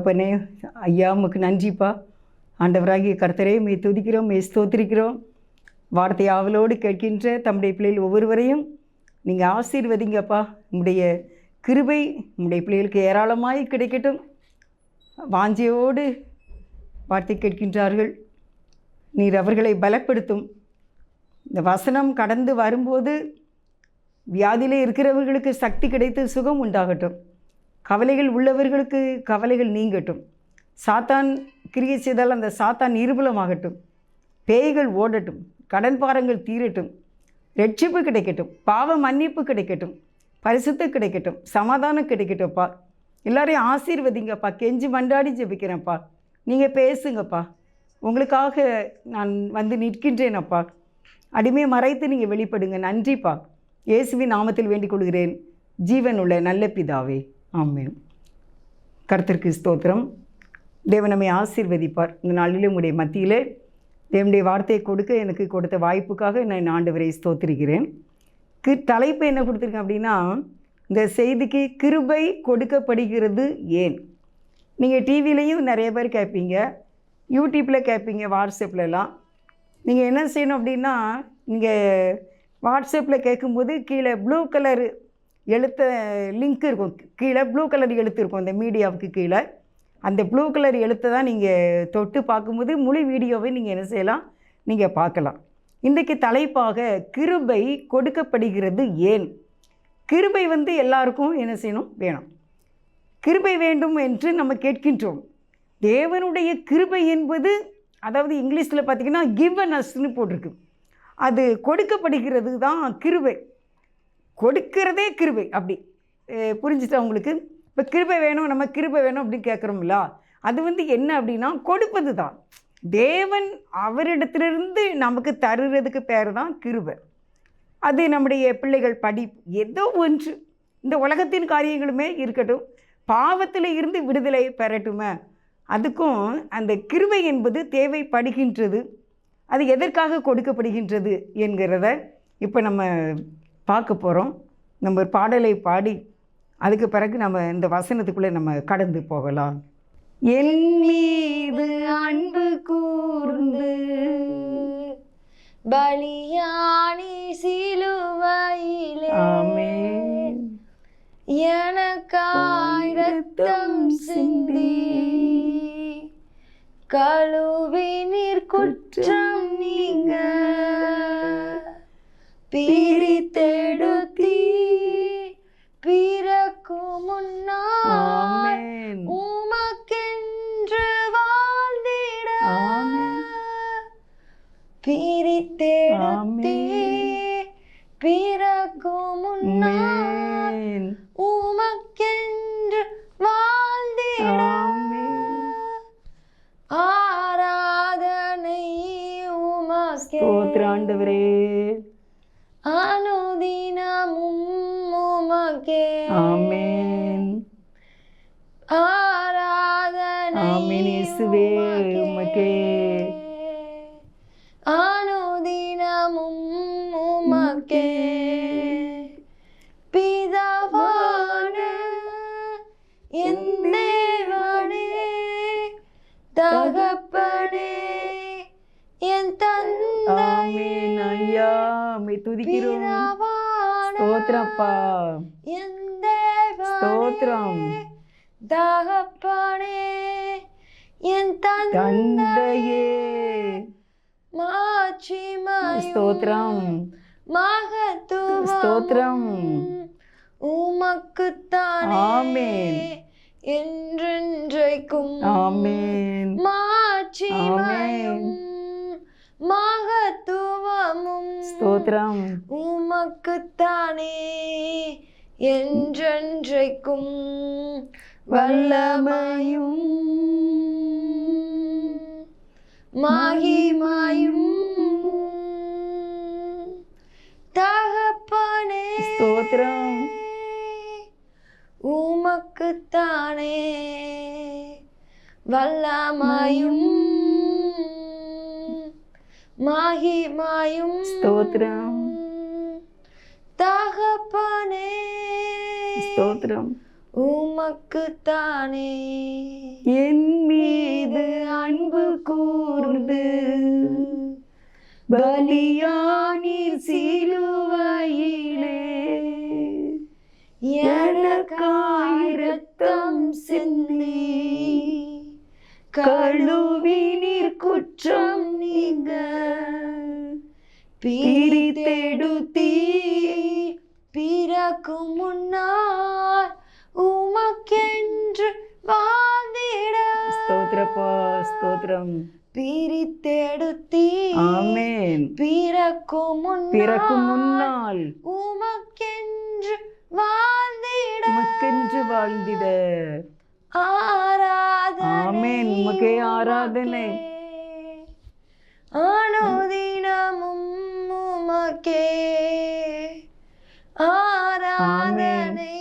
தகப்பனே, ஐயா உமக்கு நன்றிப்பா. ஆண்டவராகிய கர்த்தரே, மே துதிக்கிறோம், மே ஸ்தோத்திரிக்கிறோம். வார்த்தை ஆவலோடு கேட்கின்ற தம்முடைய பிள்ளைகள் ஒவ்வொருவரையும் நீங்கள் ஆசீர்வதிங்கப்பா. உம்முடைய கிருபை உம்முடைய பிள்ளைகளுக்கு ஏராளமாய் கிடைக்கட்டும். வாஞ்சையோடு வார்த்தை கேட்கின்றார்கள், நீர் அவர்களை பலப்படுத்தும். இந்த வசனம் கடந்து வரும்போது வியாதியிலே இருக்கிறவர்களுக்கு சக்தி கிடைத்து சுகம் உண்டாகட்டும். கவலைகள் உள்ளவர்களுக்கு கவலைகள் நீங்கட்டும். சாத்தான் கிரியை செய்தால் அந்த சாத்தான் நிர்மூலமாகட்டும். பேய்கள் ஓடட்டும். கடன் பாரங்கள் தீரட்டும். ரட்சிப்பு கிடைக்கட்டும். பாவ மன்னிப்பு கிடைக்கட்டும். பரிசுத்தம் கிடைக்கட்டும். சமாதானம் கிடைக்கட்டும்ப்பா. எல்லாரையும் ஆசீர்வதிங்கப்பா. கெஞ்சி மண்டாடி ஜெபிக்கிறேன்ப்பா. நீங்கள் பேசுங்கப்பா. உங்களுக்காக நான் வந்து நிற்கின்றேனப்பா. அடிமையை மறைத்து நீங்கள் வெளிப்படுங்க. நன்றிப்பா. இயேசுவின் நாமத்தில் வேண்டிக் கொள்கிறேன், ஜீவனுள்ள நல்ல பிதாவே, ஆமென். கர்த்தருக்கு ஸ்தோத்திரம். தேவன் நம்மை ஆசீர்வதிப்பார். இந்த நாளில் உங்களுடைய மத்தியில் தேவனுடைய வார்த்தையை கொடுக்க எனக்கு கொடுத்த வாய்ப்புக்காக நான் ஆண்டவரை ஸ்தோத்திரிக்கிறேன். தலைப்பு என்ன கொடுத்துருக்கேன் அப்படின்னா, இந்த செய்திக்கு கிருபை கொடுக்கப்படுகிறது ஏன். நீங்கள் டிவிலையும் நிறைய பேர் கேட்பீங்க, யூடியூப்பில் கேட்பீங்க, வாட்ஸ்அப்லலாம். நீங்கள் என்ன செய்யணும் அப்படின்னா, நீங்கள் வாட்ஸ்அப்பில் கேட்கும்போது கீழே ப்ளூ கலர் எழுத்த லிங்க் இருக்கும். கீழே ப்ளூ கலர் எழுத்து இருக்கும். அந்த மீடியாவுக்கு கீழே அந்த ப்ளூ கலர் எழுத்தை தான் நீங்கள் தொட்டு பார்க்கும்போது முழு வீடியோவை நீங்கள் என்ன செய்யலாம், நீங்கள் பார்க்கலாம். இன்றைக்கு தலைப்பாக கிருபை கொடுக்கப்படுகிறது ஏன். கிருபை வந்து எல்லாருக்கும் என்ன செய்யணும், வேணும். கிருபை வேண்டும் என்று நம்ம கேட்கின்றோம். தேவனுடைய கிருபை என்பது, அதாவது இங்கிலீஷில் பார்த்திங்கன்னா கிவன் அஸ்ன்னு போட்டிருக்கு. அது கொடுக்கப்படுகிறது தான் கிருபை. கொடுக்கிறதே கிருபை. அப்படி புரிஞ்சுட்டா உங்களுக்கு? இப்போ கிருபை வேணும், நம்ம கிருபை வேணும் அப்படின்னு கேட்குறோம்ல, அது வந்து என்ன அப்படின்னா கொடுப்பது தான். தேவன் அவரிடத்திலிருந்து நமக்கு தருகிறதுக்கு பேர் தான் கிருபை. அது நம்முடைய பிள்ளைகள் ஏதோ ஒன்று, இந்த உலகத்தின் காரியங்களுமே இருக்கட்டும், பாவத்தில் இருந்து விடுதலை பெறட்டுமே, அதுக்கும் அந்த கிருபை என்பது தேவைப்படுகின்றது. அது எதற்காக கொடுக்கப்படுகின்றது என்கிறத இப்போ நம்ம பார்க்க போகிறோம். நம்ம ஒரு பாடலை பாடி அதுக்கு பிறகு நம்ம இந்த வசனத்துக்குள்ளே நம்ம கடந்து போகலாம். என் மீது அன்பு கூர்ந்து பலியானி சிலுவையிலே ஆமென் எனக்காய் இரத்தம் சிந்தி கழுவி நீர் குற்றம் நீங்க பிரித்தெடுத்தி பிறக்கும் முன்னால் உமக்கென்று வாழ்ந்திட பிரித்தெடுத்தி பிறக்கும் முன்னால் உமக்கென்று வாழ்ந்திட ஆராதனை உமக்கே. ஆண்டவரே, அனுதினமும் உமக்கே. ஆமென். ஆராதனை ஆமென் இயேசுவே உமக்கே. அனுதினமும் உமக்கே. பிதாவான என் தேவனே, தகப்பனே என் தந்தையே, ஆமென் ஐயா, மே துதிக்கிறோம். ஸ்தோத்திரப்பா, என் தேவனே, ஸ்தோத்திரம். தகப்பனே என் தந்தையே, மாட்சிமையும் ஸ்தோத்திரம், மகத்துவமும் ஸ்தோத்திரம் உமக்குத்தானே. ஆமென். என்றென்றைக்கும் ஆமென். மாட்சிமையும் மகத்துவமும் ஸ்தோத்திரம் உமக்குத்தானே. என்றென்றைக்கும் வல்லமையும் மகிமையும் தகப்பனே. ஸ்தோத்திரம் உமக்குத்தானே. வல்லமையும் மகிமையும் ஸ்தோத்திரம் தகப்பனே. ஸ்தோத்திரம் உமக்குத்தானே என் மீது அன்பு கூர்ந்து பலியானீர் சிலுவையிலே, எனக்காய் இரத்தம் சிந்தி கழுவினீர் குற்றம் நீங்க பிரித்தெடுத்தீ பிறக்கும் முன்னால் உமக்கென்று வாழ்ந்திட. ஸ்தோத்திரப்பா, ஸ்தோத்திரம். பிரித்தெடுத்தீ ஆமென். பிறக்கும் முன்னால் உமக்கென்று வாழ்ந்திட. உமக்கென்று வாழ்ந்திட. ஆராதனை. ஆமென். உமக்கே ஆராதனை. அனுதினமும் உமக்கே ஆராதனை.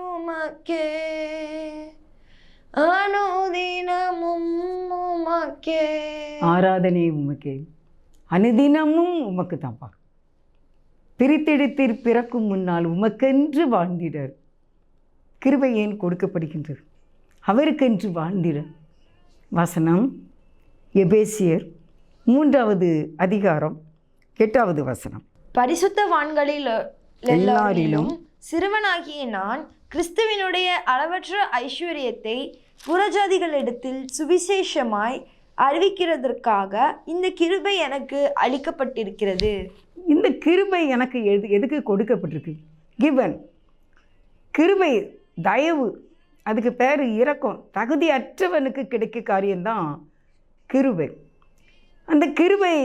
உமக்கே அனுதினமும் உமக்கே. ஆராதனை உமக்கே, அனுதினமும் உமக்கு தான்ப்பா. பிரித்தெடுத்தீர் பிறக்கும் முன்னால் உமக்கென்று வாழ்ந்திட. கிருபை ஏன் கொடுக்கப்படுகின்றது? அவருக்கென்று வாழ்ந்திட. வசனம் எபேசியர் 3வது அதிகாரம் 8வது வசனம். பரிசுத்தவான்களில் எல்லாரிலும் சிறுவனாகிய நான் கிறிஸ்துவினுடைய அளவற்ற ஐஸ்வர்யத்தை புறஜாதிகளிடத்தில் சுவிசேஷமாய் அறிவிக்கிறதற்காக இந்த கிருபை எனக்கு அளிக்கப்பட்டிருக்கிறது. இந்த கிருபை எனக்கு எதுக்கு கொடுக்கப்பட்டிருக்கு? கிவன். கிருபை, தயவு, அதுக்கு பேர் இரக்கம். தகுதியற்றவனுக்கு கிடைக்க காரியம்தான் கிருபை. அந்த கிருபை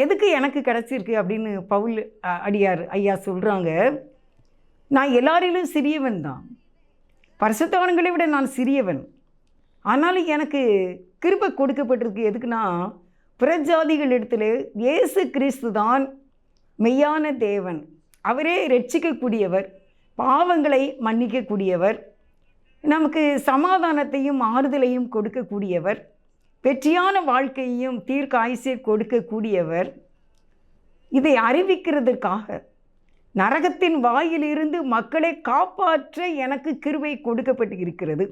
எதுக்கு எனக்கு கிடச்சிருக்கு அப்படின்னு பவுல் அடியார் ஐயா சொல்கிறாங்க. நான் எல்லாரிலும் சிறியவன் தான், பரிசுத்தவான்களை விட நான் சிறியவன். ஆனாலும் எனக்கு கிருபை கொடுக்கப்பட்டிருக்கு. எதுக்குன்னா, புறஜாதிகளிடத்தில் இயேசு கிறிஸ்து தான் மெய்யான தேவன். அவரே ரட்சிக்கக்கூடியவர், பாவங்களை மன்னிக்கக்கூடியவர், நமக்கு சமாதானத்தையும் ஆறுதலையும் கொடுக்கக்கூடியவர், வெற்றியான வாழ்க்கையையும் தீர்க்க ஆயுசை கொடுக்கக்கூடியவர். இதை அறிவிக்கிறதுக்காக, நரகத்தின் வாயிலிருந்து மக்களை காப்பாற்ற எனக்கு கிருபை கொடுக்கப்பட்டு இருக்கிறது.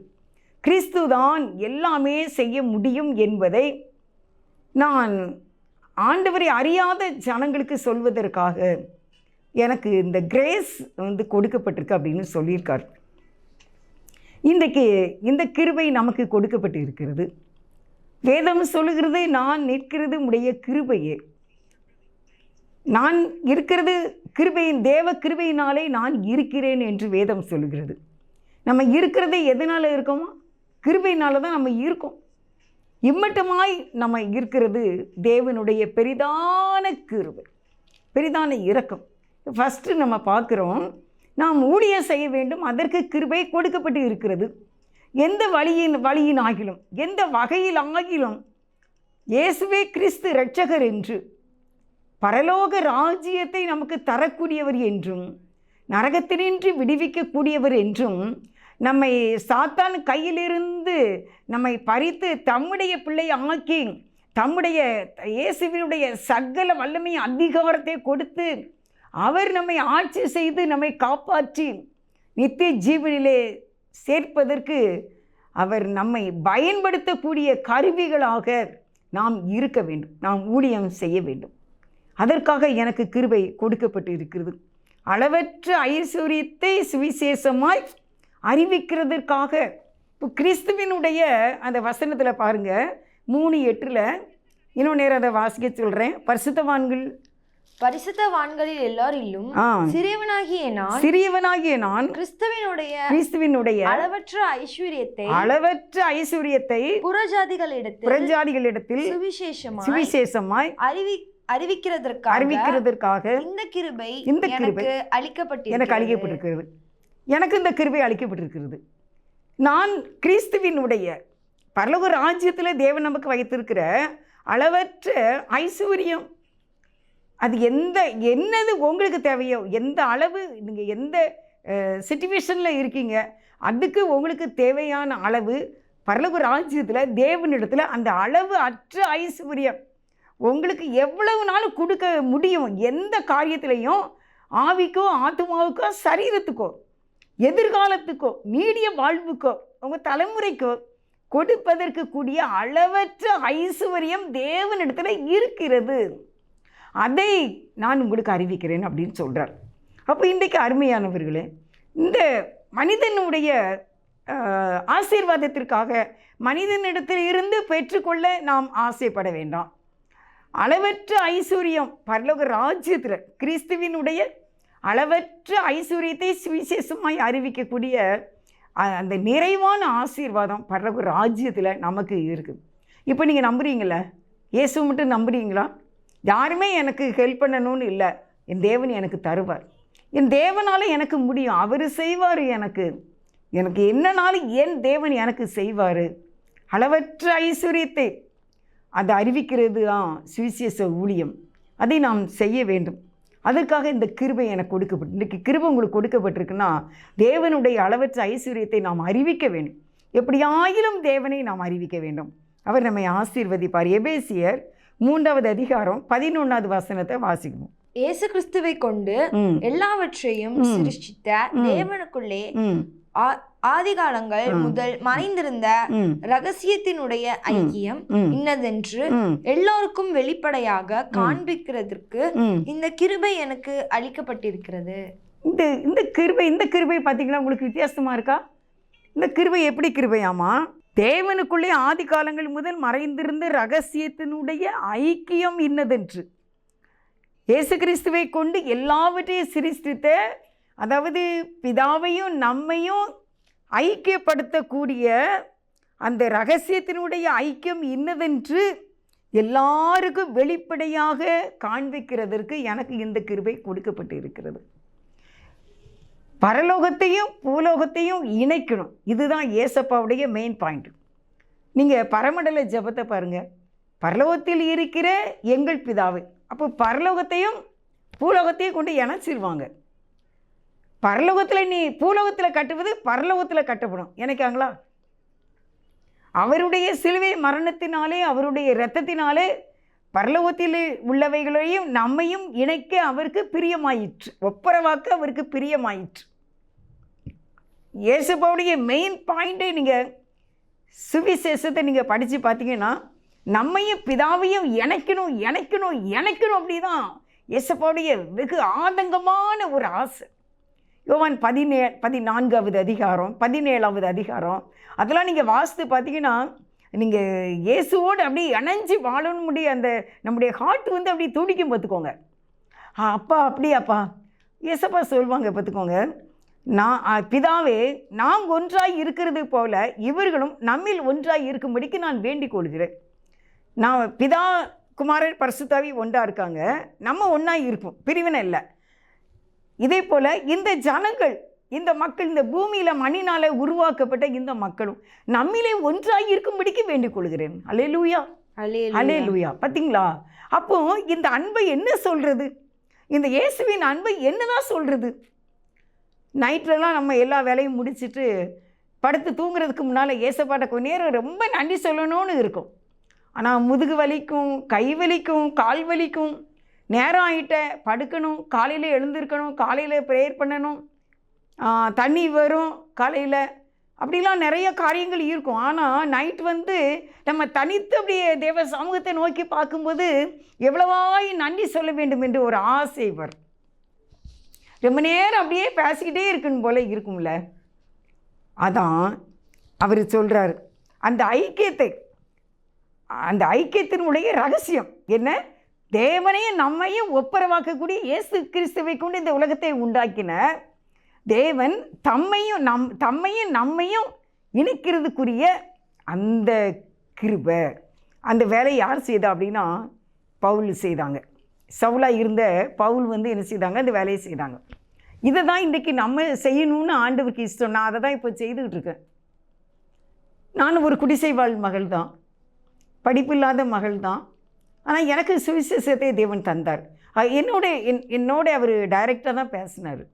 கிறிஸ்து தான் எல்லாமே செய்ய முடியும் என்பதை நான் ஆண்டவரை அறியாத ஜனங்களுக்கு சொல்வதற்காக எனக்கு இந்த கிரேஸ் கொடுக்கப்பட்டிருக்கு அப்படின்னு சொல்லியிருக்கார். இன்றைக்கு இந்த கிருபை நமக்கு கொடுக்கப்பட்டு இருக்கிறது. வேதம் சொல்லுகிறது, நான் நிற்கிறது உடைய கிருபையே. நான் இருக்கிறது கிருபையின், தேவ கிருபையினாலே நான் இருக்கிறேன் என்று வேதம் சொல்லுகிறது. நம்ம இருக்கிறது எதனால் இருக்கோமோ? கிருபையினால தான் நம்ம இருக்கோம். இம்மட்டமாய் நம்ம இருக்கிறது தேவனுடைய பெரிதான கிருபை, பெரிதான இரக்கம். ஃபஸ்ட்டு நம்ம பார்க்குறோம், நாம் ஊழியம் செய்ய வேண்டும், அதற்கு கிருபை கொடுக்கப்பட்டு இருக்கிறது. எந்த வழியின் ஆகிலும், எந்த வகையில் ஆகிலும் இயேசுவே கிறிஸ்து இரட்சகர் என்று, பரலோக ராஜ்யத்தை நமக்கு தரக்கூடியவர் என்றும், நரகத்தினின்று விடுவிக்கக்கூடியவர் என்றும், நம்மை சாத்தான் கையிலிருந்து நம்மை பறித்து தம்முடைய பிள்ளை ஆக்கி, தம்முடைய இயேசுவினுடைய சகல வல்லமை அதிகாரத்தை கொடுத்து அவர் நம்மை ஆட்சி செய்து நம்மை காப்பாற்றி நித்திய ஜீவனிலே சேர்ப்பதற்கு அவர் நம்மை பயன்படுத்தக்கூடிய கருவிகளாக நாம் இருக்க வேண்டும். நாம் ஊழியம் செய்ய வேண்டும். அதற்காக எனக்கு கிருபை கொடுக்கப்பட்டு இருக்கிறது. அளவற்ற ஐஸ்வர்யத்தை சுவிசேஷமாய் அறிவிக்கிறதற்காக. இப்போ கிறிஸ்துவினுடைய அந்த வசனத்தில் பாருங்கள், 3:8 இன்னும் நேரம் அதை வாசிக்க சொல்கிறேன். பரிசுத்தவான்களில் எல்லாரிலும் சிறியவனாகிய நான் கிறிஸ்துவினுடைய அளவற்ற ஐஸ்வர்யத்தை புறஜாதிகளிடத்தில் சுவிசேஷமாய் அறிவிக்கிறதற்காக இந்த கிருபை எனக்கு அளிக்கப்பட்டிருக்கிறது. எனக்கு இந்த கிருபை அளிக்கப்பட்டிருக்கிறது. நான் கிறிஸ்துவினுடைய பரலோக ராஜ்யத்தில் தேவன் நமக்கு வைத்திருக்கிற அளவற்ற ஐஸ்வர்யம், அது என்னது உங்களுக்கு தேவையோ, எந்த அளவு நீங்கள் எந்த சிச்சுவேஷனில் இருக்கீங்க, அதுக்கு உங்களுக்கு தேவையான அளவு பரலோக ராஜ்யத்தில் தேவனிடத்தில் அந்த அளவு அற்ற ஐஸ்வர்யம் உங்களுக்கு எவ்வளவு நாள் கொடுக்க முடியும். எந்த காரியத்திலையும், ஆவிக்கோ ஆத்மாவுக்கோ சரீரத்துக்கோ எதிர்காலத்துக்கோ நீடிய வாழ்வுக்கோ உங்கள் தலைமுறைக்கோ கொடுப்பதற்கு கூடிய அளவற்ற ஐசுவரியம் தேவனிடத்தில் இருக்கிறது. அதை நான் உங்களுக்கு அறிவிக்கிறேன் அப்படின்னு சொல்கிறார். அப்போ இன்றைக்கு அருமையானவர்களே, இந்த மனிதனுடைய ஆசீர்வாதத்திற்காக மனிதனிடத்தில் இருந்து பெற்றுக்கொள்ள நாம் ஆசைப்பட வேண்டாம். அளவற்ற ஐஸ்வர்யம் பரலோக ராஜ்யத்தில் கிறிஸ்துவினுடைய அளவற்ற ஐஸ்வர்யத்தை சுவிசேஷமாய் அறிவிக்கக்கூடிய அந்த நிறைவான ஆசீர்வாதம் பரலோக ராஜ்யத்தில் நமக்கு இருக்குது. இப்போ நீங்கள் நம்புறீங்களா? இயேசு மட்டும் நம்புறீங்களா? யாருமே எனக்கு ஹெல்ப் பண்ணணும்னு இல்லை, என் தேவன் எனக்கு தருவார், என் தேவனால் எனக்கு முடியும், அவர் செய்வார், எனக்கு என்னனாலும் என் தேவன் எனக்கு செய்வார். அளவற்ற ஐஸ்வர்யத்தை அதை அறிவிக்கிறது தான் சுவிசேஷ ஊழியம். அதை நாம் செய்ய வேண்டும். அதற்காக இந்த கிருபை எனக்கு கொடுக்கப்பட்டு, இன்றைக்கு கிருபை உங்களுக்கு கொடுக்கப்பட்டிருக்குன்னா தேவனுடைய அளவற்ற ஐஸ்வர்யத்தை நாம் அறிவிக்க வேண்டும். எப்படியாயிலும் தேவனை நாம் அறிவிக்க வேண்டும். அவர் நம்மை ஆசீர்வதிப்பார். எபேசியர் 3வது அதிகாரம் 11வது வசனத்தை வாசிக்கணும். இயேசு கிறிஸ்துவை கொண்டு எல்லாவற்றையும் சிருஷ்டித்த தேவனுக்குள்ளே ஆதிகாலங்கள் முதல் மறைந்திருந்த ரகசியத்தினுடைய ஐக்கியம் இன்னதென்று எல்லோருக்கும் வெளிப்படையாக காண்பிக்கிறதுக்கு இந்த கிருபை எனக்கு அளிக்கப்பட்டிருக்கிறது. இந்த கிருபை பார்த்தீங்கன்னா உங்களுக்கு வித்தியாசமா இருக்கா? இந்த கிருபை எப்படி கிருபையாமா? தேவனுக்குள்ளே ஆதி காலங்கள் முதல் மறைந்திருந்த ரகசியத்தினுடைய ஐக்கியம் இன்னதென்று இயேசு கிறிஸ்துவை கொண்டு எல்லாவற்றையும் சிருஷ்டித்த, அதாவது பிதாவையும் நம்மையும் ஐக்கியப்படுத்தக்கூடிய அந்த ரகசியத்தினுடைய ஐக்கியம் இன்னதென்று எல்லாருக்கும் வெளிப்படையாக காண்பிக்கிறதற்கு எனக்கு இந்த கிருபை கொடுக்கப்பட்டு இருக்கிறது. பரலோகத்தையும் பூலோகத்தையும் இணைக்கணும். இதுதான் ஏசப்பாவுடைய மெயின் பாயிண்ட். நீங்கள் பரமண்டல ஜெபத்தை பாருங்கள். பரலோகத்தில் இருக்கிற எங்கள் பிதாவை, அப்போ பரலோகத்தையும் பூலோகத்தையும் கொண்டு இணைச்சிருவாங்க. பரலோகத்தில் நீ பூலோகத்தில் கட்டுவது பரலோகத்தில் கட்டப்படும். நினைக்காங்களா? அவருடைய சிலுவை மரணத்தினாலே அவருடைய இரத்தத்தினாலே பரலோகத்தில் உள்ளவைகளையும் நம்மையும் இணைக்க அவருக்கு பிரியமாயிற்று, ஒப்புரவாக்க அவருக்கு பிரியமாயிற்று. இயேசுவுடைய மெயின் பாயிண்ட்டை நீங்கள் சுவிசேஷத்தை நீங்கள் படித்து பார்த்தீங்கன்னா நம்மையும் பிதாவையும் இணைக்கணும் இணைக்கணும் இணைக்கணும். அப்படி தான் இயேசுவுடைய வெகு ஆதங்கமான ஒரு ஆசை. யோவான் 14வது அதிகாரம் 17வது அதிகாரம் அதெல்லாம் நீங்கள் வாசித்து பார்த்தீங்கன்னா நீங்கள் இயேசுவோடு அப்படியே இணைஞ்சி வாழணும் முடிய அந்த நம்முடைய ஹார்ட் வந்து அப்படியே துடிக்கும். பார்த்துக்கோங்க. அப்பா அப்படியாப்பா இயேசப்பா சொல்லுவாங்க, பார்த்துக்கோங்க, நான் பிதாவே நாம் ஒன்றாய் இருக்கிறது போல இவர்களும் நம்மில் ஒன்றாய் இருக்கும்படிக்கு நான் வேண்டிக் கொள்கிறேன். நான் பிதா குமாரர் பரிசுத்தாவி ஒன்றா இருக்காங்க, நம்ம ஒன்றா இருப்போம், பிரிவினை இல்லை. இதே போல் இந்த ஜனங்கள், இந்த மக்கள், இந்த பூமியில் மண்ணினால் உருவாக்கப்பட்ட இந்த மக்களும் நம்மிலே ஒன்றாக இருக்கும்படிக்கு வேண்டிக் கொள்கிறேன். அல்லேலூயா, அல்லேலூயா. பார்த்தீங்களா? அப்போ இந்த அன்பை என்ன சொல்கிறது? இந்த இயேசுவின் அன்பை என்னதான் சொல்கிறது? நைட்லலாம் நம்ம எல்லா வேலையும் முடிச்சுட்டு படுத்து தூங்குறதுக்கு முன்னால் ஏசப்பாட்ட கொஞ்ச நேரம் ரொம்ப நன்றி சொல்லணும்னு இருக்கும். ஆனால் முதுகு வலிக்கும், கை வலிக்கும், கால் வலிக்கும், நேரம் ஆகிட்ட படுக்கணும், காலையில் எழுந்திருக்கணும், காலையில் ப்ரேயர் பண்ணணும், தண்ணி வரும் காலையில், அப்படிலாம் நிறைய காரியங்கள் இருக்கும். ஆனால் நைட் வந்து நம்ம தனித்து அப்படியே தேவ சமூகத்தை நோக்கி பார்க்கும்போது எவ்வளவாய் நன்றி சொல்ல வேண்டும் என்று ஒரு ஆசை வரும். ரொம்ப நேரம் அப்படியே பேசிக்கிட்டே இருக்குன்னு போல இருக்கும்ல. அதான் அவர் சொல்கிறார், அந்த ஐக்கியத்தினுடைய ரகசியம் என்ன? தேவனையும் நம்மையும் ஒப்புரவாக்கக்கூடிய இயேசு கிறிஸ்துவை கொண்டு இந்த உலகத்தை உண்டாக்கின தேவன் தம்மையும் நம்மையும் இணைக்கிறதுக்குரிய அந்த கிருபை, அந்த வேலையை யார் செய்தா அப்படின்னா பவுல் செய்தாங்க. சவுலாக இருந்த பவுல் வந்து என்ன செய்தாங்க? அந்த வேலையை செய்தாங்க. இதை தான் இன்றைக்கி நம்ம செய்யணும்னு ஆண்டவருக்கு இஷ்டம். நான் அதை தான் இப்போ செய்துக்கிட்டு இருக்கேன். நானும் ஒரு குடிசை வாழ் மகள் தான், படிப்பில்லாத மகள் தான். ஆனால் எனக்கு சுவிசேஷத்தை தேவன் தந்தார். என்னோட அவர் டைரெக்டாக தான் பேசினார்.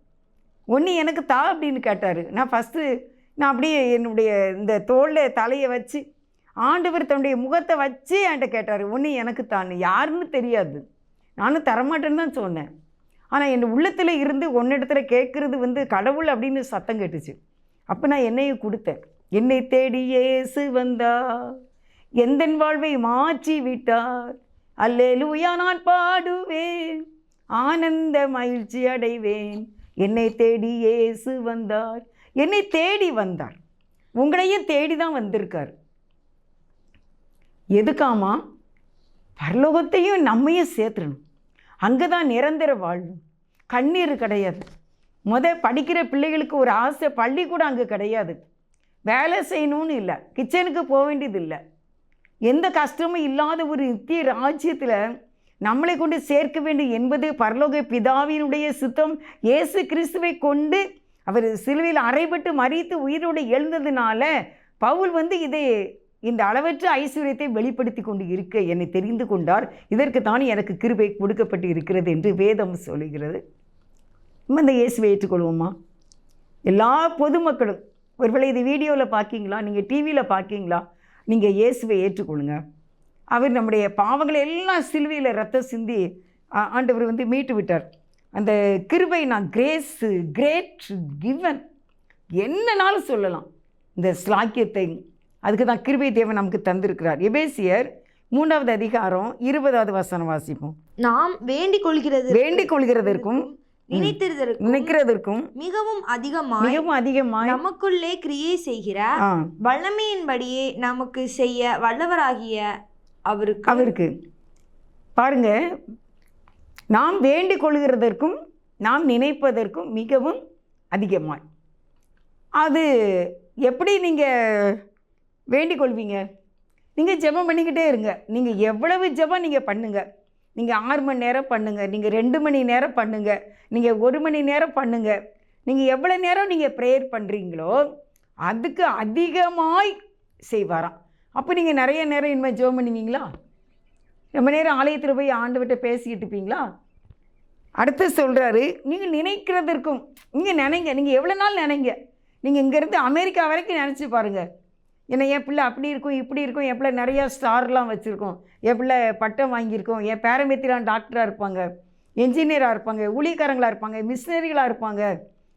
ஒன்று எனக்கு தா அப்படின்னு கேட்டார். நான் அப்படியே என்னுடைய இந்த தோளில் தலையை வச்சு ஆண்டவர் தன்னுடைய முகத்தை வச்சு என்கிட்ட கேட்டார், ஒன்று எனக்கு தான். யாருன்னு தெரியாது, நானும் தரமாட்டேன்னு தான் சொன்னேன். ஆனால் என் உள்ளத்தில் இருந்து ஒன்னிடத்துல கேட்குறது வந்து கடவுள் அப்படின்னு சத்தம் கேட்டுச்சு. அப்போ நான் என்னையும் கொடுத்தேன். என்னை தேடி இயேசு வந்தார், எந்தன் வாழ்வை மாற்றி விட்டார், அல்லேலூயா நான் பாடுவேன், ஆனந்த மகிழ்ச்சி அடைவேன். என்னை தேடி இயேசு வந்தார். என்னை தேடி வந்தார், உங்களையும் தேடி தான் வந்திருக்கார். எதுக்காமா? பரலோகத்தையும் நம்மையும் சேர்த்துடணும். அங்கே தான் நிரந்தர வாழ்வு. கண்ணீர் கிடையாது. படிக்கிற பிள்ளைகளுக்கு ஒரு ஆசை, பள்ளிக்கூடம் அங்கே கிடையாது. வேலை செய்யணும்னு இல்லை, கிச்சனுக்கு போக வேண்டியது இல்லை. எந்த கஷ்டமும் இல்லாத ஒரு நித்திய ராஜ்யத்தில் நம்மளை கொண்டு சேர்க்க வேண்டும் என்பது பரலோக பிதாவினுடைய சித்தம். இயேசு கிறிஸ்துவை கொண்டு அவர் சிலுவையில் அறைபட்டு மரித்து உயிரோடு எழுந்ததுனால பவுல் வந்து இந்த அளவற்ற ஐஸ்வர்யத்தை வெளிப்படுத்தி கொண்டு இருக்க என்னை தெரிந்து கொண்டார். இதற்கு தான் எனக்கு கிருபை கொடுக்கப்பட்டு இருக்கிறது என்று வேதம் சொல்லுகிறது. நம்ம இந்த இயேசுவை ஏற்றுக்கொள்வோமா? எல்லா பொதுமக்களும், ஒருவேளை இது வீடியோவில் பார்க்கிங்களா, நீங்கள் டிவியில் பார்க்கிங்களா, நீங்கள் இயேசுவை ஏற்றுக்கொள்ளுங்க. அவர் நம்முடைய பாவங்களை எல்லாம் சிலுவையில் ரத்தம் சிந்தி ஆண்டவர் வந்து மீட்டு விட்டார். அந்த கிருபை நான் கிரேட் கிவன் என்னன்னாலும் சொல்லலாம். இந்த ஸ்லாக்கியத்தை அதுக்கு தான் கிருபை தேவன் நமக்கு தந்திருக்கிறார். எபேசியர் 3வது அதிகாரம் 20வது வசனம் வாசிப்போம். நாம் வேண்டிக் கொள்கிறதற்கும் நினைக்கிறதற்கும் மிகவும் அதிகமாய் நமக்குள்ளே கிரியை செய்கிற வல்லமையின்படியே நமக்கு செய்ய வல்லவராகிய அவருக்கு பாருங்க, நாம் வேண்டிக் கொள்கிறதற்கும் நாம் நினைப்பதற்கும் மிகவும் அதிகமாய். அது எப்படி நீங்கள் வேண்டிக் கொள்வீங்க? நீங்கள் ஜெபம் பண்ணிக்கிட்டே இருங்க. நீங்கள் எவ்வளவு ஜெபம் நீங்கள் பண்ணுங்கள். நீங்கள் 6 மணி நேரம் பண்ணுங்கள், நீங்கள் 2 மணி நேரம் பண்ணுங்கள், நீங்கள் 1 மணி நேரம் பண்ணுங்கள். நீங்கள் எவ்வளோ நேரம் நீங்கள் ப்ரேயர் பண்ணுறீங்களோ அதுக்கு அதிகமாய் செய்வாராம். அப்போ நீங்கள் நிறைய நேரம் இனிமேல் ஜெபம் பண்ணுவீங்களா? ரொம்ப நேரம் ஆலயத்தில் போய் ஆண்டவர்கிட்ட பேசிக்கிட்டு இருப்பீங்களா? அடுத்து சொல்கிறாரு, நீங்கள் நினைக்கிறதற்கும் நீங்கள் நினைங்க. நீங்கள் எவ்வளோ நாள் நினைங்க. நீங்கள் இங்கேருந்து அமெரிக்கா வரைக்கும் நினச்சி பாருங்கள். ஏன்னா என் பிள்ளை அப்படி இருக்கும், இப்படி இருக்கும், என் பிள்ளை நிறையா ஸ்டார்லாம் வச்சுருக்கோம், என் பிள்ளை பட்டம் வாங்கியிருக்கோம், என் பேரம்பேத்திலாம் டாக்டராக இருப்பாங்க, என்ஜினியராக இருப்பாங்க, ஊழியக்காரங்களாக இருப்பாங்க, மிஷினரிகளாக இருப்பாங்க,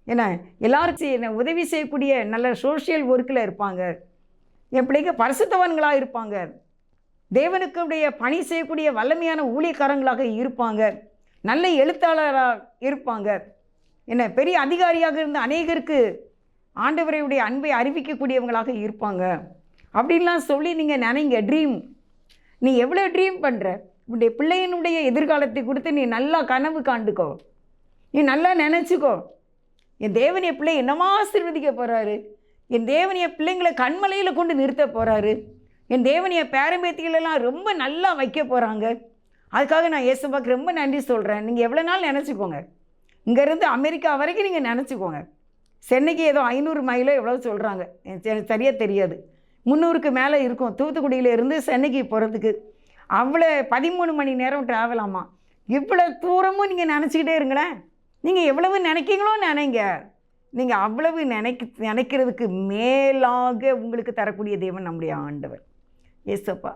ஏன்னா எல்லாருக்கும் என்ன உதவி செய்யக்கூடிய நல்ல சோஷியல் ஒர்க்கில் இருப்பாங்க, என் பிள்ளைங்க பரிசுத்தவான்களாக இருப்பாங்க, தேவனுக்குடைய பணி செய்யக்கூடிய வல்லமையான ஊழியக்காரங்களாக இருப்பாங்க, நல்ல எழுத்தாளராக இருப்பாங்க, என்ன பெரிய அதிகாரியாக இருந்த அநேகருக்கு ஆண்டவரையுடைய அன்பை அறிவிக்கக்கூடியவங்களாக இருப்பாங்க அப்படின்லாம் சொல்லி நீங்கள் நினைங்க. ட்ரீம், நீ எவ்வளோ ட்ரீம் பண்ணுற? உன்னுடைய பிள்ளையினுடைய எதிர்காலத்தை கொடுத்து நீ நல்லா கனவு காண்டுக்கோ, நீ நல்லா நினச்சிக்கோ. என் தேவன் என் பிள்ளை என்னமா ஆசீர்வதிக்க போகிறாரு, என் தேவன் என் பிள்ளைங்களை கண்மலையில் கொண்டு நிறுத்த போகிறாரு, என் தேவன் என் பேரம்பேத்திகளெல்லாம் ரொம்ப நல்லா வைக்க போகிறாங்க. அதுக்காக நான் இயேசுவுக்கு ரொம்ப நன்றி சொல்கிறேன். நீங்கள் எவ்வளோ நாள் நினச்சிக்கோங்க. இங்கேருந்து அமெரிக்கா வரைக்கும் நீங்கள் நினச்சிக்கோங்க. சென்னைக்கு ஏதோ 500 மைலோ எவ்வளோ சொல்கிறாங்க, எனக்கு சரியாக தெரியாது, 300க்கு மேலே இருக்கும். தூத்துக்குடியிலேருந்து சென்னைக்கு போகிறதுக்கு அவ்வளோ 13 மணி நேரம் ட்ராவல் ஆமாம். இவ்வளோ தூரமும் நீங்கள் நினச்சிக்கிட்டே இருங்களேன். நீங்கள் எவ்வளவு நினைக்கிங்களோ நினைங்க. நீங்கள் அவ்வளவு நினைக்கிறதுக்கு மேலாக உங்களுக்கு தரக்கூடிய தேவன் நம்முடைய ஆண்டவர் ஏசப்பா.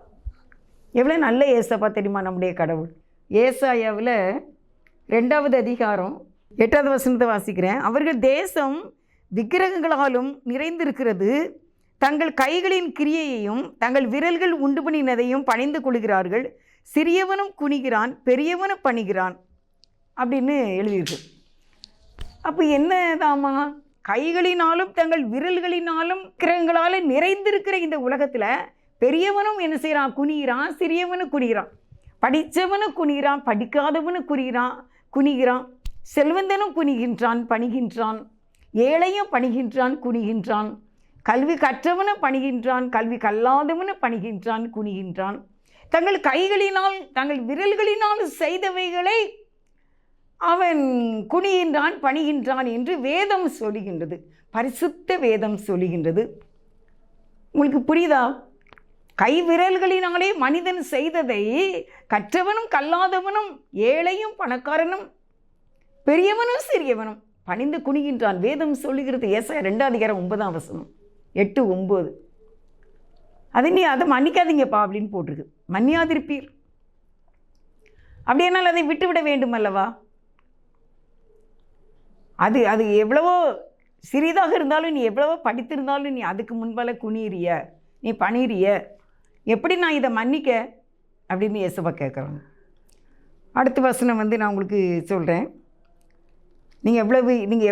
எவ்வளோ நல்ல ஏசப்பா தெரியுமா நம்முடைய கடவுள். ஏசாயாவில் 2வது அதிகாரம் 8வது வசனத்தை வாசிக்கிறேன். அவர்கள் தேசம் விக்கிரகங்களாலும் நிறைந்திருக்கிறது, தங்கள் கைகளின் கிரியையையும் தங்கள் விரல்கள் உண்டு பண்ணினதையும் பணிந்து கொள்கிறார்கள், சிறியவனும் குனிகிறான் பெரியவனும் பணிகிறான் அப்படின்னு எழுதியிருக்கு. அப்போ என்னதாமா? கைகளினாலும் தங்கள் விரல்களினாலும் விக்கிரகங்களால் நிறைந்திருக்கிற இந்த உலகத்தில் பெரியவனும் என்ன செய்கிறான்? குனிகிறான், சிறியவனும் குனிகிறான், படித்தவனும் குனிகிறான், படிக்காதவனும் குனிகிறான், செல்வந்தனும் குனிகின்றான் பணிகின்றான், ஏழையும் பணிகின்றான் குனிகின்றான், கல்வி கற்றவனும் பணிகின்றான், கல்வி கல்லாதவனும் பணிகின்றான் குனிகின்றான். தங்கள் கைகளினால் தங்கள் விரல்களினால் செய்தவைகளை அவன் குனிகின்றான் பணிகின்றான் என்று வேதம் சொல்லுகின்றது. பரிசுத்த வேதம் சொல்லுகின்றது. உங்களுக்கு புரியுதா? கை விரல்களினாலே மனிதன் செய்ததை கற்றவனும் கல்லாதவனும் ஏழையும் பணக்காரனும் பெரியவனும் சிறியவனும் பணிந்து குனிகின்றான். வேதம் சொல்லுகிறது. ஏசாயா 2வது அதிகாரம் 9ஆம் வசனம் 8, 9. அதை மன்னிக்காதீங்கப்பா அப்படின்னு போட்டிருக்கு. மன்னியாதிருப்பீர். அப்படியானால் அதை விட்டுவிட வேண்டும் அல்லவா? அது அது எவ்வளவோ சிறிதாக இருந்தாலும், நீ எவ்வளவோ படித்திருந்தாலும், நீ அதுக்கு முன்பால் குனிறிய, நீ பணிறிய, எப்படி நான் இதை மன்னிக்க அப்படின்னு இயேசுவா கேட்குறாங்க. அடுத்த வசனம் நான் உங்களுக்கு சொல்கிறேன். நீங்கள்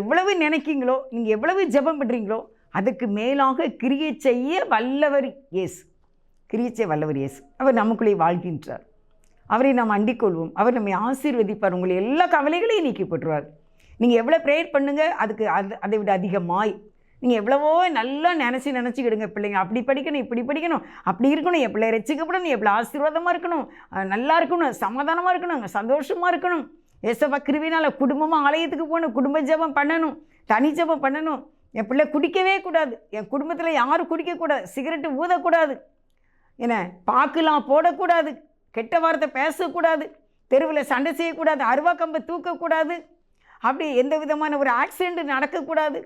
எவ்வளவு நினைக்கிங்களோ, நீங்கள் எவ்வளவு ஜெபம் பண்ணுறீங்களோ, அதுக்கு மேலாக கிரியை செய்ய வல்லவர் இயேசு. கிரியை செய்ய வல்லவர் இயேசு. அவர் நமக்குள்ளே வாழ்கின்றார். அவரை நாம் அண்டிக் கொள்வோம். அவர் நம்மை ஆசீர்வதிப்பார். உங்களை எல்லா கவலைகளையும் நீக்கி போட்டுருவார். நீங்கள் எவ்வளோ ப்ரேயர் பண்ணுங்கள், அதுக்கு அதை விட அதிகமாய் நீங்கள் எவ்வளவோ நல்லா நினச்சிக்கிடுங்க. பிள்ளைங்க அப்படி படிக்கணும், இப்படி படிக்கணும், அப்படி இருக்கணும், என் பிள்ளை ரசிக்கப்படணும், எவ்வளோ ஆசீர்வாதமாக இருக்கணும், நல்லா இருக்கணும், சமாதானமாக இருக்கணும், சந்தோஷமாக இருக்கணும். ஏசப்பா கிருபையினால் குடும்பமாக ஆலயத்துக்கு போகணும், குடும்ப ஜெபம் பண்ணணும், தனி ஜெபம் பண்ணணும். என் பிள்ளை குடிக்கவே கூடாது, என் குடும்பத்தில் யாரும் குடிக்கக்கூடாது, சிகரெட்டு ஊதக்கூடாது, என்ன பாக்கெலாம் போடக்கூடாது, கெட்ட வார்த்தை பேசக்கூடாது, தெருவில் சண்டை செய்யக்கூடாது, அருவா கம்பை தூக்கக்கூடாது, அப்படி எந்த விதமான ஒரு ஆக்சிடெண்ட் நடக்கக்கூடாது,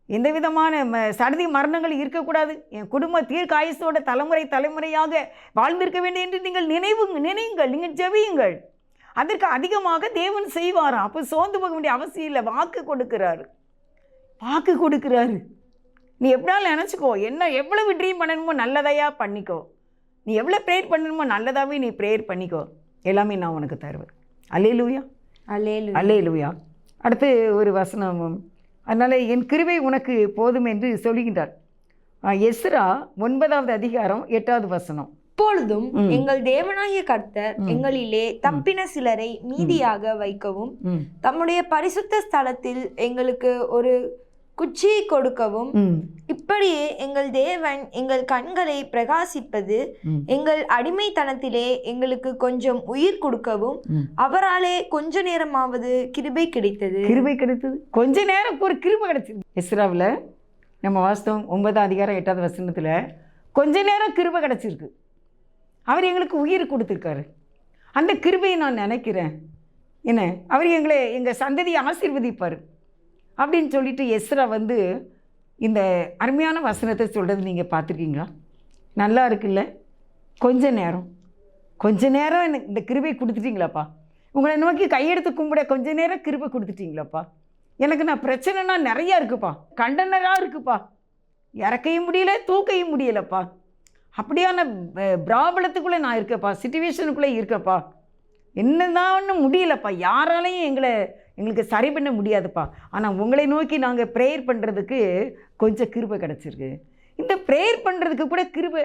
எந்த விதமான சடதி மரணங்கள் இருக்கக்கூடாது. என் குடும்ப தீர்க்காயுசோட தலைமுறையாக வாழ்ந்திருக்க வேண்டும் என்று நீங்கள் நினையுங்கள், நீங்கள் ஜெபியுங்கள். அதற்கு அதிகமாக தேவன் செய்வாராம். அப்போ சோர்ந்து போக வேண்டிய அவசியம் இல்லை. வாக்கு கொடுக்குறாரு. நீ எப்படினாலும் நினச்சிக்கோ, என்ன எவ்வளவு ட்ரீம் பண்ணணுமோ நல்லதையாக பண்ணிக்கோ, நீ எவ்வளோ ப்ரேயர் பண்ணணுமோ நல்லதாகவே நீ ப்ரேயர் பண்ணிக்கோ, எல்லாமே நான் உனக்கு தருவேன். அல்லேலூயா, அல்லேலூயா. அடுத்து ஒரு வசனம், அதனால் என் கிருபை உனக்கு போதும் என்று சொல்லுகின்றார். எஸ்ரா 9வது அதிகாரம் 8வது வசனம். இப்பொழுதும் எங்கள் தேவனாகிய கர்த்தர் எங்களிலே தப்பின சிலரை மீதியாக வைக்கவும், தம்முடைய பரிசுத்த ஸ்தலத்தில் எங்களுக்கு ஒரு குச்சியை கொடுக்கவும், இப்படியே எங்கள் தேவன் எங்கள் கண்களை பிரகாசிப்பது, எங்கள் அடிமைத்தனத்திலே எங்களுக்கு கொஞ்சம் உயிர் கொடுக்கவும், அவராலே கொஞ்ச நேரமாவது கிருபை கிடைத்தது. கொஞ்ச நேரம் ஒரு கிருபை கிடைச்சது. எஸ்ராவில் நம்ம வாஸ்தவம் 9வது அதிகாரம் 8வது வசனத்தில் கொஞ்ச நேரம் கிருபை கிடைச்சிருக்கு. அவர் எங்களுக்கு உயிர் கொடுத்துருக்காரு. அந்த கிருபையை நான் நினைக்கிறேன். என்ன, அவர் எங்கள் சந்ததியை ஆசீர்வதிப்பார் அப்படின்னு சொல்லிட்டு எஸ்ரா இந்த அருமையான வசனத்தை சொல்கிறது நீங்கள் பார்த்துருக்கீங்களா? நல்லா இருக்குல்ல? கொஞ்ச நேரம் எனக்கு இந்த கிருபை கொடுத்துட்டீங்களாப்பா. உங்களை நோக்கி கையெடுத்து கும்பிட கொஞ்ச நேரம் கிருபை கொடுத்துட்டீங்களாப்பா. எனக்கு நான் பிரச்சனைனா நிறையா இருக்குப்பா, கண்டனராக இருக்குப்பா, இறக்கையும் முடியல, தூக்கையும் முடியலப்பா, அப்படியான பிராபலத்துக்குள்ளே நான் இருக்கேப்பா, சிச்சுவேஷனுக்குள்ளே இருக்கேப்பா, என்னதான் முடியலப்பா, யாராலையும் எங்களுக்கு சரி பண்ண முடியாதுப்பா. ஆனால் உங்களை நோக்கி நாங்கள் ப்ரேயர் பண்ணுறதுக்கு கொஞ்சம் கிருபை கிடச்சிருக்கு. இந்த ப்ரேயர் பண்ணுறதுக்கு கூட கிருபை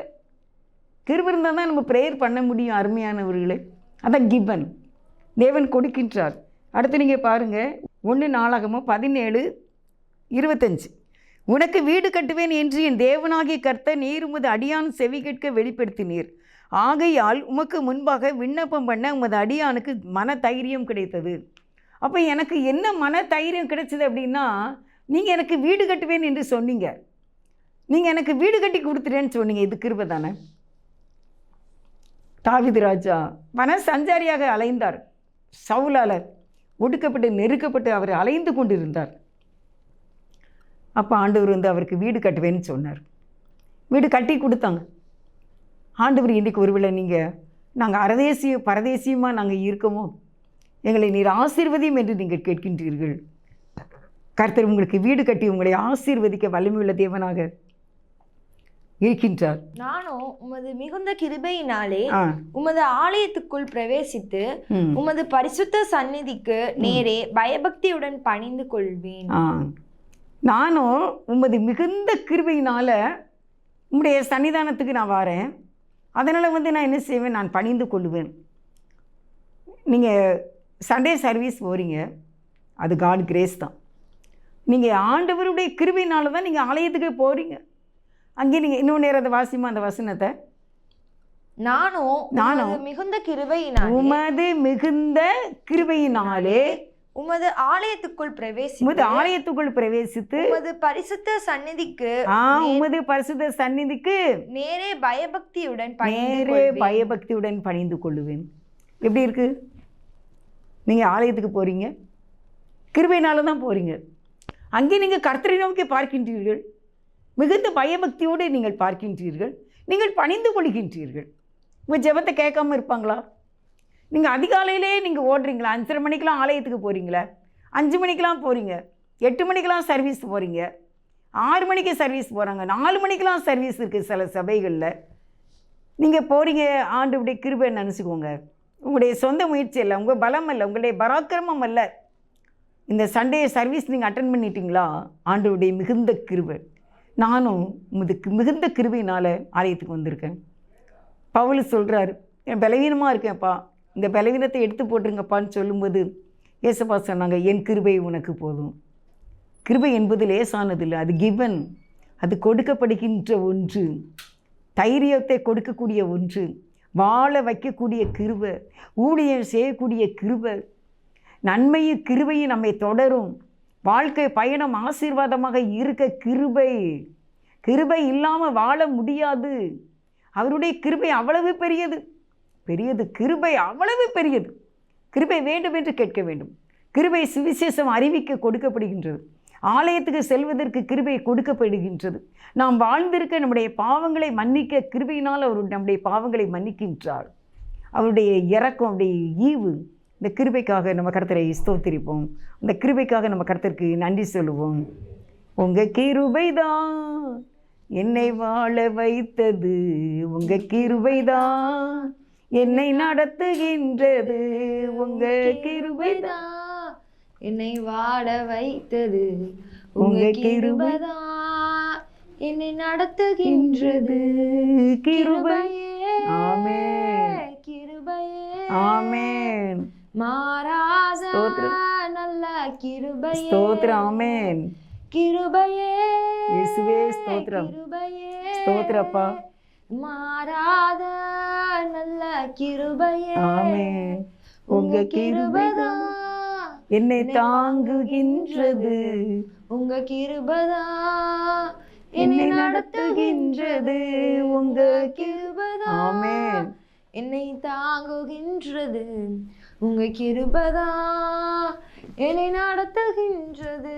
இருந்தால் தான் நம்ம ப்ரேயர் பண்ண முடியும். அருமையானவர்களே, அதான் கிவன், தேவன் கொடுக்கின்றார். அடுத்து நீங்கள் பாருங்கள், 1 நாளாகமம் 17:25. உனக்கு வீடு கட்டுவேன் என்று என் தேவனாகிய கர்த்தர் நீர் உமது அடியான் செவி கேட்க வெளிப்படுத்தினீர். ஆகையால் உமக்கு முன்பாக விண்ணப்பம் பண்ண உமது அடியானுக்கு மன தைரியம் கிடைத்தது. அப்போ எனக்கு என்ன மன தைரியம் கிடைச்சது அப்படின்னா, நீங்கள் எனக்கு வீடு கட்டுவேன் என்று சொன்னீங்க, நீங்கள் எனக்கு வீடு கட்டி கொடுத்துட்டேன்னு சொன்னீங்க. இது கிருபை தானே? தாவீது ராஜா மன சஞ்சாரியாக அலைந்தார். சவுலால் ஒடுக்கப்பட்டு நெருக்கப்பட்டு அவர் அலைந்து கொண்டிருந்தார். அப்போ ஆண்டவர் அவருக்கு வீடு கட்டுவேன்னு சொன்னார். வீடு கட்டி கொடுத்தாங்க. ஆண்டவர் இன்றைக்கு ஒருவேளை நாங்கள் பரதேசியமாக நாங்கள் இருக்கோமோ, எங்களை நீர் ஆசீர்வதியும் என்று நீங்கள் கேட்கின்றீர்கள். கர்த்தர் உங்களுக்கு வீடு கட்டி உங்களை ஆசீர்வதிக்க வல்லமையுள்ள தேவனாக இருக்கின்றார். நானும் உமது மிகுந்த கிருபையினாலே உமது ஆலயத்துக்குள் பிரவேசித்து உமது பரிசுத்த சந்நிதிக்கு நேரே பயபக்தியுடன் பணிந்து கொள்வேன். நானும் உமது மிகுந்த கிருபையினால் உம்முடைய சன்னிதானத்துக்கு நான் வரேன். அதனால் நான் என்ன செய்வேன்? நான் பணிந்து கொள்வேன். நீங்கள் சண்டே சர்வீஸ் போகிறீங்க, அது காட் கிரேஸ் தான். நீங்கள் ஆண்டவருடைய கிருபையினால தான் நீங்கள் ஆலயத்துக்கு போகிறீங்க. அங்கே நீங்கள் இன்னும் நேரம் அதை வாசிமா அந்த வசனத்தை. நானும் மிகுந்த கிருபையினாலே உமது மிகுந்த கிருபையினாலே உமது ஆலயத்துக்குள் பிரவேசித்து உமது பரிசுத்த சந்நிதிக்கு நேரே பயபக்தியுடன் பணிந்து கொள்ளுவேன். எப்படி இருக்கு? நீங்கள் ஆலயத்துக்கு போகிறீங்க, கிருபையினால தான் போகிறீங்க. அங்கே நீங்கள் கர்த்தரை நோக்கி பார்க்கின்றீர்கள், மிகுந்த பயபக்தியோடு நீங்கள் பார்க்கின்றீர்கள், நீங்கள் பணிந்து கொள்கின்றீர்கள். உங்கள் ஜெபத்தை கேட்காம இருப்பாங்களா? நீங்கள் அதிகாலையிலே நீங்கள் ஓடுறீங்களா? 5:30 மணிக்கெலாம் ஆலயத்துக்கு போகிறீங்களா? 5 மணிக்கெலாம் போகிறீங்க, 8 மணிக்கெலாம் சர்வீஸ் போகிறீங்க, 6 மணிக்கு சர்வீஸ் போகிறாங்க, 4 மணிக்கெலாம் சர்வீஸ் இருக்குது சில சபைகளில். நீங்கள் போகிறீங்க, ஆண்டவருடைய கிருபை நினச்சிக்கோங்க. உங்களுடைய சொந்த முயற்சி இல்லை, உங்கள் பலம் அல்ல, உங்களுடைய பராக்கிரமம் அல்ல. இந்த சண்டே சர்வீஸ் நீங்கள் அட்டன் பண்ணிட்டீங்களா? ஆண்டவருடைய மிகுந்த கிருபை. நானும் மிகுந்த கிருபையினால் ஆலயத்துக்கு வந்திருக்கேன். பவுல் சொல்கிறார், என் பலவீனமாக இருக்கேன்ப்பா, இந்த பலவீனத்தை எடுத்து போட்டுருங்கப்பான்னு சொல்லும்போது ஏசப்பா சொன்னாங்க, என் கிருபை உனக்கு போதும். கிருபை என்பது லேசானதில்லை, அது கிவன், அது கொடுக்கப்படுகின்ற ஒன்று, தைரியத்தை கொடுக்கக்கூடிய ஒன்று, வாழ வைக்கக்கூடிய கிருபை, ஊழியம் செய்யக்கூடிய கிருபை, நன்மையும் கிருபையும் நம்மை தொடரும். வாழ்க்கை பயணம் ஆசீர்வாதமாக இருக்க கிருபை. கிருபை இல்லாமல் வாழ முடியாது. அவருடைய கிருபை அவ்வளவு பெரியது, கிருபை அவ்வளவு பெரியது. கிருபை வேண்டும் என்று கேட்க வேண்டும். கிருபை சுவிசேஷம் அறிவிக்க கொடுக்கப்படுகின்றது. ஆலயத்துக்கு செல்வதற்கு கிருபை கொடுக்கப்படுகின்றது. நாம் வாழ்ந்திருக்க நம்முடைய பாவங்களை மன்னிக்க கிருபையினால் அவர் நம்முடைய பாவங்களை மன்னிக்கின்றார். அவருடைய இரக்கம், அவருடைய ஈவு. இந்த கிருபைக்காக நம்ம கர்த்தரை ஸ்தோத்திரிப்போம். இந்த கிருபைக்காக நம்ம கர்த்தருக்கு நன்றி சொல்லுவோம். உங்கள் கிருபைதான் என்னை வாழ வைத்தது, உங்கள் கிருபைதான் என்னை நடத்துகின்றது, உங்கள் கிருபைதான் என்னை வாழ வைத்தது, உங்கள் கிருபைதான் என்னை நடத்துகின்றது. கிருபையே, ஆமென், கிருபையே, ஆமென். மாறாத நல்ல கிருபையே, ஸ்தோத்திரம், ஆமென். கிருபையே, இயேசுவே ஸ்தோத்திரம், கிருபையே, ஸ்தோத்திரப்பா, மாறாத நல்ல கிருபையே, ஆமென். உங்க கிருபைதான் என்னை தாங்குகின்றது, உங்க கிருபைதான் என்னை நடத்துகின்றது, உங்க கிருபைதான், ஆமென். என்னை தாங்குகின்றது, உங்க கிருபைதான் என்னை நடத்துகின்றது.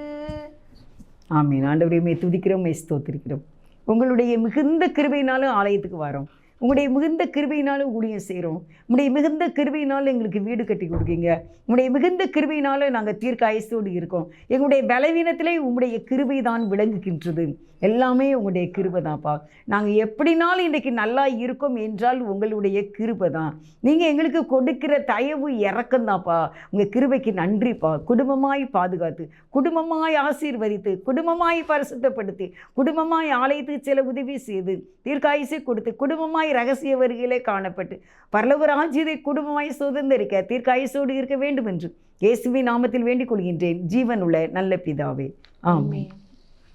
ஆமென். ஆண்டவரையுமே துதிக்கிறோம், ஸ்தோத்திரிக்கிறோம். உங்களுடைய மிகுந்த கிருபையினாலும் ஆலயத்துக்கு வரோம், உங்களுடைய மிகுந்த கிருபையினாலும் ஊழியம் செய்கிறோம், உங்களுடைய மிகுந்த கிருபையினாலும் எங்களுக்கு வீடு கட்டி கொடுக்கீங்க, உங்களுடைய மிகுந்த கிருபையினாலும் நாங்கள் தீர்க்க ஆயுசோடு இருக்கோம். எங்களுடைய பலவீனத்திலே உங்களுடைய கிருபை தான் விளங்குகின்றது. எல்லாமே உங்களுடைய கிருபை தான்ப்பா. நாங்கள் எப்படினாலும் இன்றைக்கி நல்லா இருக்கோம் என்றால் உங்களுடைய கிருபை தான். நீங்கள் எங்களுக்கு கொடுக்கிற தயவு இறக்கம்தான்ப்பா. உங்கள் கிருபைக்கு நன்றிப்பா. குடும்பமாய் பாதுகாத்து, குடும்பமாய் ஆசீர்வதித்து, குடும்பமாய் பரிசுத்தப்படுத்தி, குடும்பமாய் ஆலயத்துக்கு சில உதவி செய்து, தீர்க்காயுசை கொடுத்து, குடும்பமாய் ரகசிய வருகையிலே காணப்பட்டு, பரலோக ராஜ்யத்தை குடும்பமாய் சுதந்திரிக்க தீர்க்காயுசோடு இருக்க வேண்டும் என்று இயேசுவின் நாமத்தில் வேண்டிக் கொள்கின்றேன், ஜீவனுள்ள நல்ல பிதாவே, ஆமென்.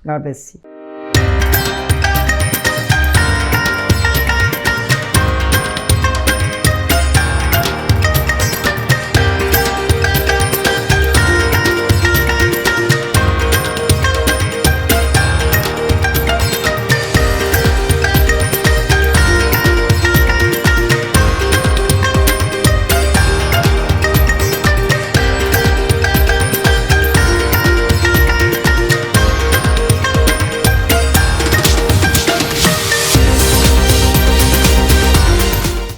God bless you.